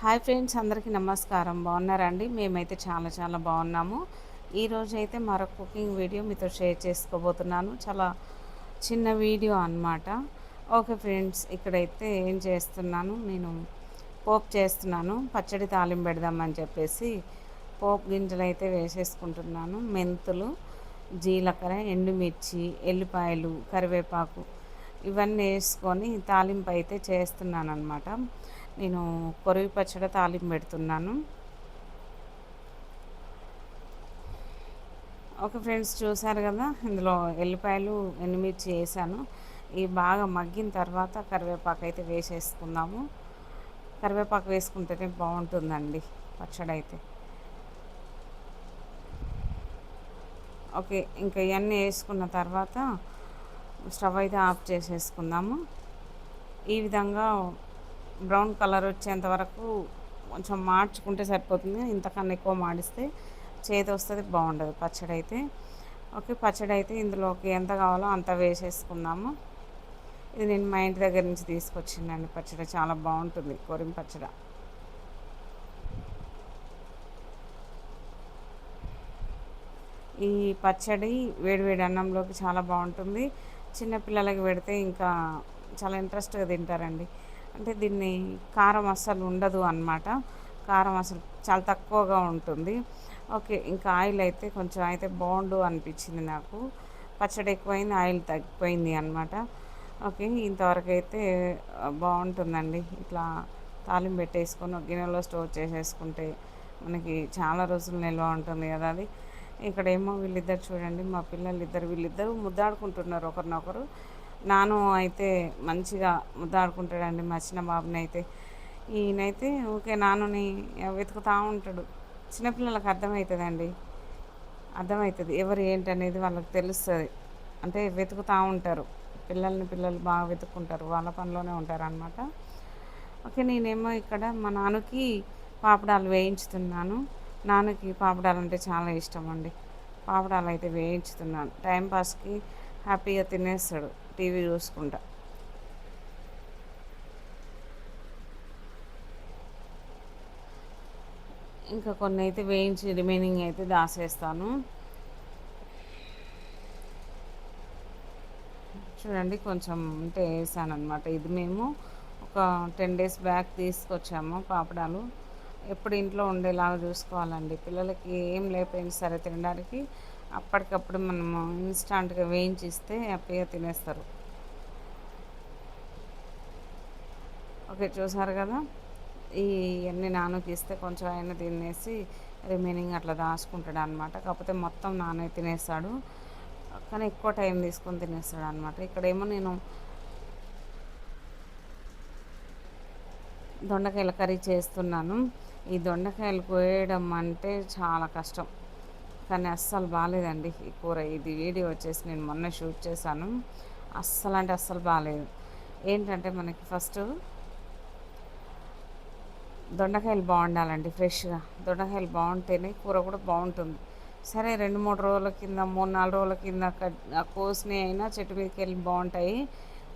Hi friends, అందరికీ నమస్కారం. బాగున్నారా అండి? మేమైతే చాలా చాలా బాగున్నాము. ఈరోజు అయితే మరొక కుకింగ్ వీడియో మీతో షేర్ చేసుకోబోతున్నాను. చాలా చిన్న వీడియో అన్నమాట. ఓకే ఫ్రెండ్స్, ఇక్కడైతే ఏం చేస్తున్నాను, నేను పోపు చేస్తున్నాను. పచ్చడి తాలింపు పెడదామని చెప్పేసి పోపు గింజలు అయితే వేసేసుకుంటున్నాను. మెంతులు, జీలకర్ర, ఎండుమిర్చి, ఎల్లిపాయలు, కరివేపాకు ఇవన్నీ వేసుకొని తాలింపు అయితే చేస్తున్నాను అనమాట. నేను కొరివి పచ్చడి తాలింపు పెడుతున్నాను. ఓకే ఫ్రెండ్స్, చూసారు కదా, ఇందులో ఎల్లిపాయలు, ఎండుమిర్చి వేసాను. ఇవి బాగా మగ్గిన తర్వాత కరివేపాకు అయితే వేసేసుకుందాము. కరివేపాకు వేసుకుంటేనే బాగుంటుందండి పచ్చడి అయితే. ఓకే, ఇంకా ఇవన్నీ వేసుకున్న తర్వాత స్టవ్ అయితే ఆఫ్ చేసేసుకుందాము. ఈ విధంగా బ్రౌన్ కలర్ వచ్చేంత వరకు కొంచెం మార్చుకుంటే సరిపోతుంది. ఇంతకన్నా ఎక్కువ మాడిస్తే చేదు వస్తుంది, బాగుండదు పచ్చడి అయితే. ఓకే, పచ్చడి అయితే ఇందులోకి ఎంత కావాలో అంత వేసేసుకుందాము. ఇది నేను మా ఇంటి దగ్గర నుంచి తీసుకొచ్చిందండి పచ్చడి. చాలా బాగుంటుంది కొరిం పచ్చడి. ఈ పచ్చడి వేడివేడి అన్నంలోకి చాలా బాగుంటుంది. చిన్నపిల్లలకి పెడితే ఇంకా చాలా ఇంట్రెస్ట్గా తింటారండి. అంటే దీన్ని కారం అస్సలు ఉండదు అన్నమాట. కారం అసలు చాలా తక్కువగా ఉంటుంది. ఓకే, ఇంకా ఆయిల్ అయితే కొంచెం అయితే బాగుండు అనిపించింది నాకు. పచ్చడి ఎక్కువైంది, ఆయిల్ తగ్గిపోయింది అనమాట. ఓకే, ఇంతవరకు అయితే బాగుంటుందండి. ఇట్లా తాలింపు పెట్టేసుకొని ఒక గిన్నెలో స్టోర్ చేసేసుకుంటే మనకి చాలా రోజులు నిల్వ ఉంటుంది కదా అది. ఇక్కడేమో వీళ్ళిద్దరు చూడండి, మా పిల్లలు ఇద్దరు, వీళ్ళిద్దరూ ముద్దాడుకుంటున్నారు ఒకరినొకరు. నాను అయితే మంచిగా ముద్దాడుకుంటాడండి మా చిన్న బాబుని అయితే. ఈయనైతే ఊకే నానుని వెతుకుతూ ఉంటాడు. చిన్నపిల్లలకు అర్థమవుతుందండి, అర్థమవుతుంది ఎవరు ఏంటనేది వాళ్ళకి తెలుస్తుంది. అంటే వెతుకుతూ ఉంటారు. పిల్లలు బాగా వెతుక్కుంటారు, వాళ్ళ పనిలోనే ఉంటారు అనమాట. ఓకే, నేనేమో ఇక్కడ మా నాన్నకి పాపడాలు వేయించుతున్నాను. నాన్నకి పాపడాలు అంటే చాలా ఇష్టం అండి. పాపడాలు అయితే వేయించుతున్నాను. టైంపాస్కి హ్యాపీగా తినేస్తాడు టీవీ చూసుకుంటా. ఇంకా కొన్ని అయితే వేయించి రిమైనింగ్ అయితే దాసేస్తాను. చూడండి, కొంచెం అంటే వేసాను అనమాట. ఇది మేము ఒక 10 డేస్ బ్యాక్ తీసుకొచ్చాము పాపడాలు. ఎప్పుడు ఇంట్లో ఉండేలాగా చూసుకోవాలండి. పిల్లలకి ఏం లేకపోయినా సరే తినడానికి అప్పటికప్పుడు మనము ఇన్స్టాంట్గా వేయించిస్తే హ్యాపీగా తినేస్తారు. ఓకే, చూసారు కదా, ఇవన్నీ నాన్నకి ఇస్తే కొంచెం ఆయన తినేసి రిమైనింగ్ అట్లా దాచుకుంటాడు అనమాట. కాకపోతే మొత్తం నాన్న తినేస్తాడు, కానీ ఎక్కువ టైం తీసుకొని తినేస్తాడు అనమాట. ఇక్కడేమో నేను దొండకాయల కర్రీ చేస్తున్నాను. ఈ దొండకాయలు కోయడం అంటే చాలా కష్టం, కానీ అస్సలు బాగాలేదండి ఈ కూర. ఇది వీడియో వచ్చేసి నేను మొన్న షూట్ చేశాను. అస్సలు అంటే అస్సలు బాగాలేదు. ఏంటంటే మనకి ఫస్ట్ దొండకాయలు బాగుండాలండి, ఫ్రెష్గా దొండకాయలు బాగుంటేనే కూర కూడా బాగుంటుంది. సరే, 2-3 రోజుల కింద, 3-4 రోజుల కింద కోసినవి అయినా చెట్టు మీదకి వెళ్ళి బాగుంటాయి.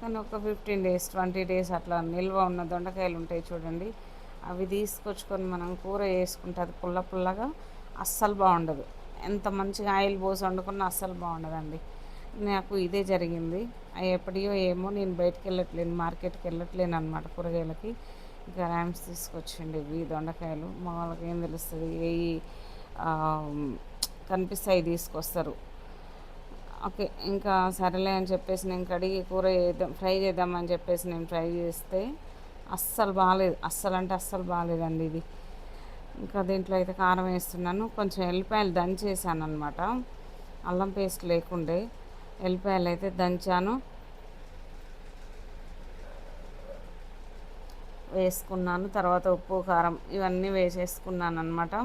కానీ ఒక 15 డేస్ 20 డేస్ అట్లా నిల్వ ఉన్న దొండకాయలు ఉంటాయి చూడండి, అవి తీసుకొచ్చుకొని మనం కూర వేసుకుంటే అది పుల్ల పుల్లగా అస్సలు బాగుండదు. ఎంత మంచిగా ఆయిల్ పోసి వండుకున్నా అస్సలు బాగుండదండి. నాకు ఇదే జరిగింది. అవి ఎప్పటియో ఏమో, నేను బయటికి వెళ్ళట్లేను, మార్కెట్కి వెళ్ళట్లేను అనమాట కూరగాయలకి. ఇంకా ర్యామ్స్ తీసుకొచ్చిండి ఇవి దొండకాయలు. మా వాళ్ళకి ఏం తెలుస్తుంది, ఏ కనిపిస్తాయి తీసుకొస్తారు. ఓకే, ఇంకా సరేలే అని చెప్పేసి నేను కడిగి కూర చేద్దాం, ఫ్రై చేద్దామని చెప్పేసి నేను ఫ్రై చేస్తే అస్సలు బాగాలేదు. అస్సలు అంటే అస్సలు బాగాలేదండి ఇది. ఇంకా దీంట్లో అయితే కారం వేస్తున్నాను. కొంచెం ఎల్లిపాయలు దంచేసాను అనమాట, అల్లం పేస్ట్ లేకుండే ఎల్లిపాయలు అయితే దంచాను, వేసుకున్నాను. తర్వాత ఉప్పు, కారం ఇవన్నీ వేసేసుకున్నాను అనమాట.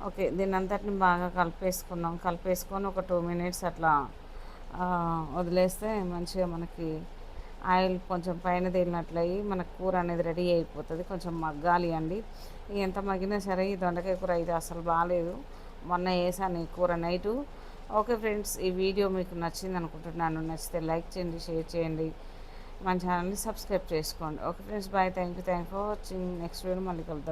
ఓకే, దీని అంతటిని బాగా కలిపేసుకొని ఒక 2 మినిట్స్ అట్లా వదిలేస్తే మంచిగా మనకి ఆయిల్ కొంచెం పైన తేలినట్లయి మనకు కూర అనేది రెడీ అయిపోతుంది. కొంచెం మగ్గాలి అండి. ఎంత మగ్గినా సరే ఈ దొండకాయ కూర అయితే అసలు బాగాలేదు. మొన్న వేసాను ఈ కూర నైటు. ఓకే ఫ్రెండ్స్, ఈ వీడియో మీకు నచ్చింది అనుకుంటున్నాను. నచ్చితే లైక్ చేయండి, షేర్ చేయండి, మన ఛానల్ని సబ్స్క్రైబ్ చేసుకోండి. Okay friends, bye. Thank you for watching. Next video మళ్ళీ కలుద్దాం.